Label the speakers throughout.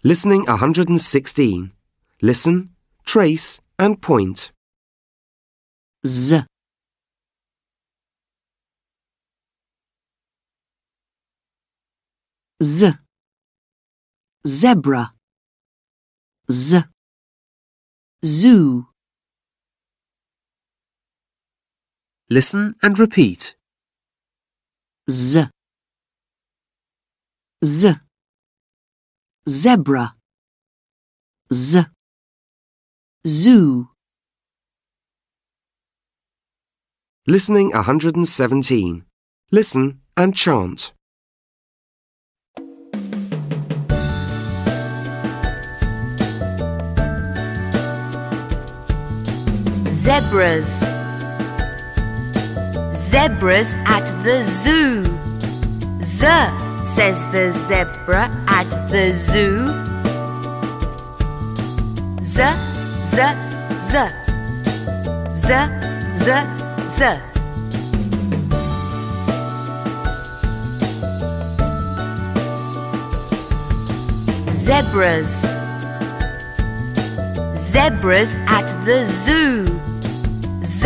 Speaker 1: Listening 116. Listen, trace and point.
Speaker 2: Z, Z, zebra, Z, zoo.
Speaker 1: Listen and repeat.
Speaker 2: Z, Z, zebra, Z, zoo.
Speaker 1: Listening 117. Listen and chant.
Speaker 3: Zebras. Zebras at the zoo. Z, says the zebra at the zoo. Z, z, z. Z, z, z. Zebras. Zebras at the zoo. Z,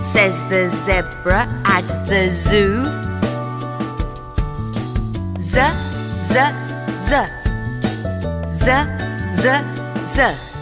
Speaker 3: says the zebra at the zoo. Z, z, z. Z, z, z.